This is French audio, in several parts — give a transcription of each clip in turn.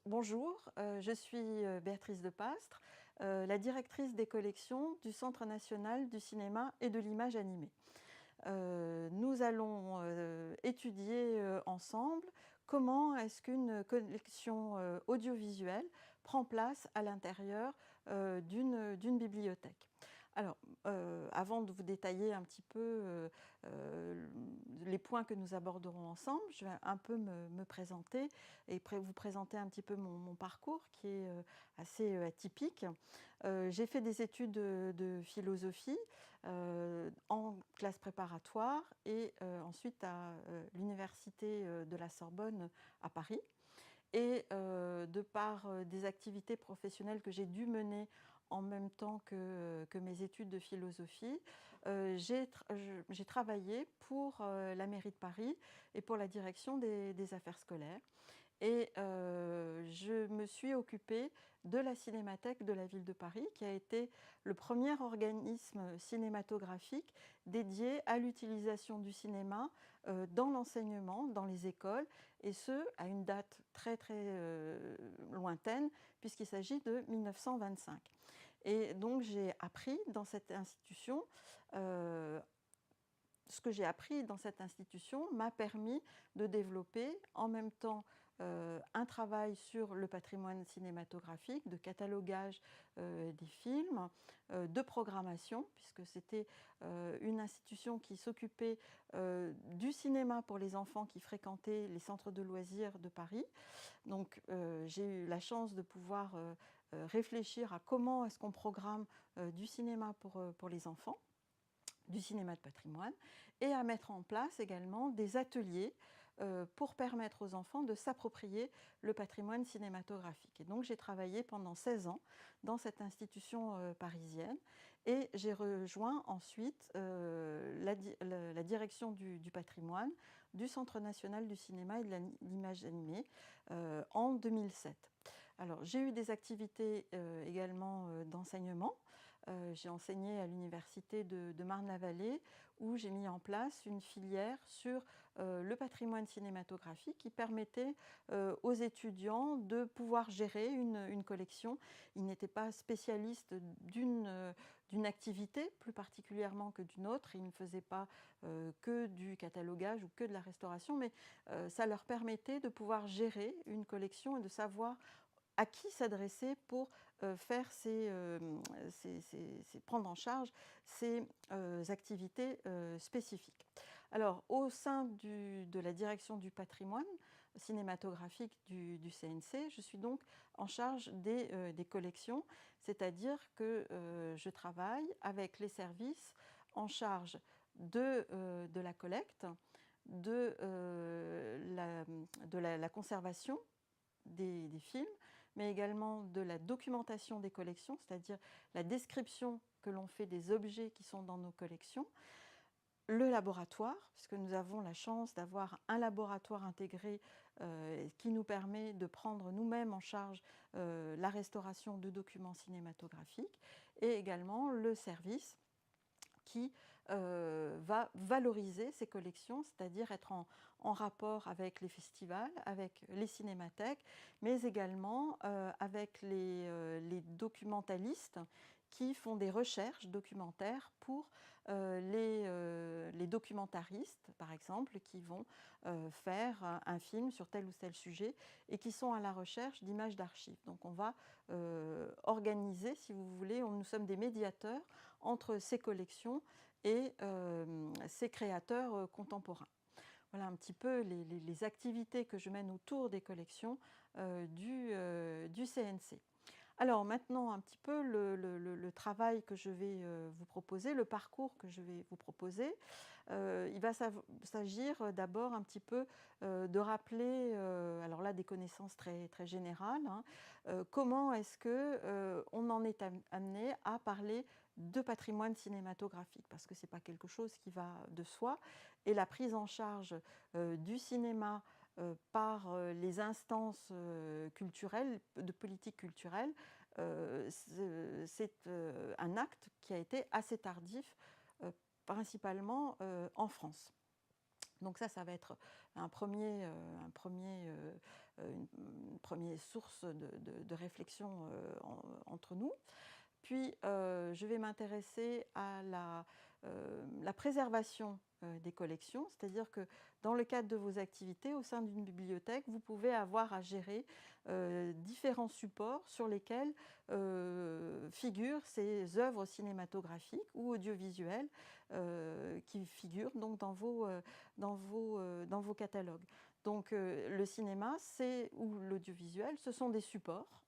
Bonjour, je suis Béatrice Depastre, la directrice des collections du Centre national du cinéma et de l'image animée. Nous allons étudier ensemble comment est-ce qu'une collection audiovisuelle prend place à l'intérieur d'une bibliothèque. Alors, avant de vous détailler un petit peu les points que nous aborderons ensemble, je vais un peu me présenter et vous présenter un petit peu mon parcours qui est assez atypique. J'ai fait des études de philosophie en classe préparatoire et ensuite à l'université de la Sorbonne à Paris. Et de par des activités professionnelles que j'ai dû mener en même temps que mes études de philosophie, j'ai travaillé pour la mairie de Paris et pour la direction des affaires scolaires. Et je me suis occupée de la Cinémathèque de la ville de Paris, qui a été le premier organisme cinématographique dédié à l'utilisation du cinéma dans l'enseignement, dans les écoles, et ce, à une date très lointaine, puisqu'il s'agit de 1925. Et donc j'ai appris dans cette institution ce que j'ai appris dans cette institution m'a permis de développer en même temps un travail sur le patrimoine cinématographique, de catalogage des films, de programmation, puisque c'était une institution qui s'occupait du cinéma pour les enfants qui fréquentaient les centres de loisirs de Paris. Donc j'ai eu la chance de pouvoir réfléchir à comment est-ce qu'on programme du cinéma pour les enfants, du cinéma de patrimoine, et à mettre en place également des ateliers pour permettre aux enfants de s'approprier le patrimoine cinématographique. Et donc j'ai travaillé pendant 16 ans dans cette institution parisienne et j'ai rejoint ensuite la direction du patrimoine du Centre national du cinéma et de l'image animée en 2007. Alors j'ai eu des activités également d'enseignement. J'ai enseigné à l'université de Marne-la-Vallée où j'ai mis en place une filière sur le patrimoine cinématographique qui permettait aux étudiants de pouvoir gérer une collection. Ils n'étaient pas spécialistes d'une activité plus particulièrement que d'une autre. Ils ne faisaient pas que du catalogage ou que de la restauration, mais ça leur permettait de pouvoir gérer une collection et de savoir à qui s'adresser pour faire prendre en charge ces activités spécifiques. Alors, au sein de la direction du patrimoine cinématographique du CNC, je suis donc en charge des collections, c'est-à-dire que je travaille avec les services en charge de la collecte, de la conservation des films, mais également de la documentation des collections, c'est-à-dire la description que l'on fait des objets qui sont dans nos collections, le laboratoire, puisque nous avons la chance d'avoir un laboratoire intégré qui nous permet de prendre nous-mêmes en charge la restauration de documents cinématographiques, et également le service qui va valoriser ces collections, c'est-à-dire être en rapport avec les festivals, avec les cinémathèques, mais également avec les documentalistes qui font des recherches documentaires pour les documentaristes, par exemple, qui vont faire un film sur tel ou tel sujet et qui sont à la recherche d'images d'archives. Donc on va organiser, si vous voulez, nous sommes des médiateurs entre ces collections et ces créateurs contemporains. Voilà un petit peu les activités que je mène autour des collections du CNC. Alors maintenant, un petit peu le travail que je vais vous proposer, le parcours que je vais vous proposer. Il va s'agir d'abord un petit peu de rappeler, alors là des connaissances très générales, hein, comment est-ce qu'on en est amené à parler de patrimoine cinématographique, parce que ce n'est pas quelque chose qui va de soi, et la prise en charge du cinéma par les instances culturelles, de politique culturelle, c'est un acte qui a été assez tardif, principalement en France. Donc ça va être un premier une première source de réflexion entre nous. Puis, je vais m'intéresser à la préservation des collections, c'est-à-dire que dans le cadre de vos activités au sein d'une bibliothèque, vous pouvez avoir à gérer différents supports sur lesquels figurent ces œuvres cinématographiques ou audiovisuelles qui figurent donc dans vos catalogues. Donc le cinéma ou l'audiovisuel, ce sont des supports.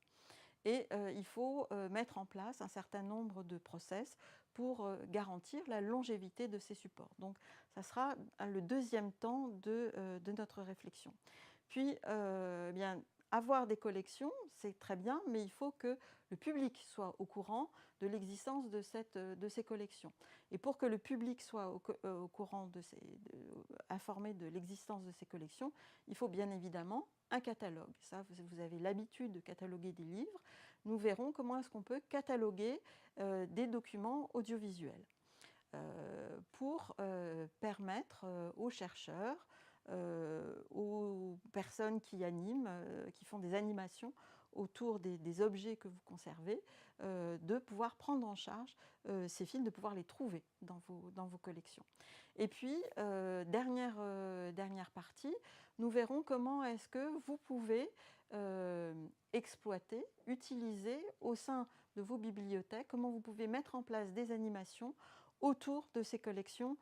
Et il faut mettre en place un certain nombre de process pour garantir la longévité de ces supports. Donc ça sera le deuxième temps de notre réflexion. Puis, bien, avoir des collections, c'est très bien, mais il faut que le public soit au courant de l'existence de ces collections. Et pour que le public soit au courant informé de l'existence de ces collections, il faut bien évidemment un catalogue. Ça, vous avez l'habitude de cataloguer des livres. Nous verrons comment est-ce qu'on peut cataloguer des documents audiovisuels pour permettre aux chercheurs, aux personnes qui animent, qui font des animations autour des objets que vous conservez, de pouvoir prendre en charge ces films, de pouvoir les trouver dans vos collections. Et puis, dernière partie, nous verrons comment est-ce que vous pouvez exploiter, utiliser au sein de vos bibliothèques, comment vous pouvez mettre en place des animations autour de ces collections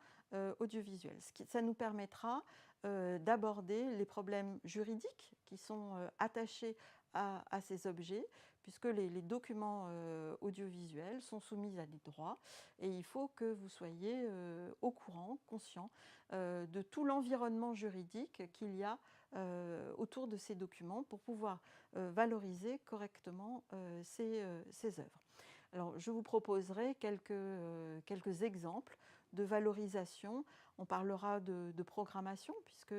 audiovisuelles. Ça nous permettra d'aborder les problèmes juridiques qui sont attachés à ces objets, puisque les documents audiovisuels sont soumis à des droits et il faut que vous soyez au courant, conscient de tout l'environnement juridique qu'il y a autour de ces documents pour pouvoir valoriser correctement ces œuvres. Alors, je vous proposerai quelques exemples de valorisation. On parlera de programmation, puisque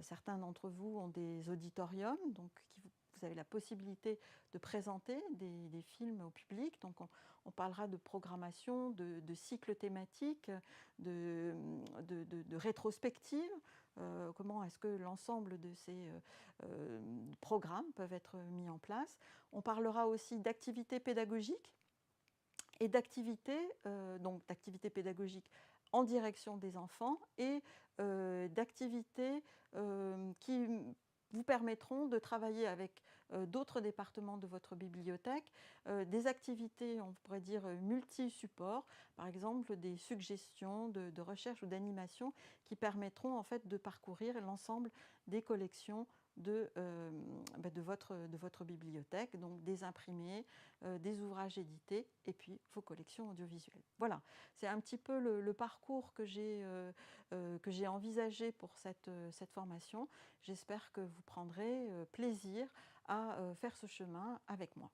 certains d'entre vous ont des auditoriums, donc vous avez la possibilité de présenter des films au public. Donc, on parlera de programmation, de cycles thématiques, de rétrospectives. Comment est-ce que l'ensemble de ces programmes peuvent être mis en place. On parlera aussi d'activités pédagogiques et d'activités pédagogiques en direction des enfants et d'activités qui vous permettront de travailler avec d'autres départements de votre bibliothèque, des activités, on pourrait dire, multi-supports, par exemple des suggestions de recherche ou d'animation qui permettront en fait de parcourir l'ensemble des collections de votre bibliothèque, donc des imprimés, des ouvrages édités et puis vos collections audiovisuelles. Voilà, c'est un petit peu le parcours que j'ai envisagé pour cette formation. J'espère que vous prendrez plaisir à faire ce chemin avec moi.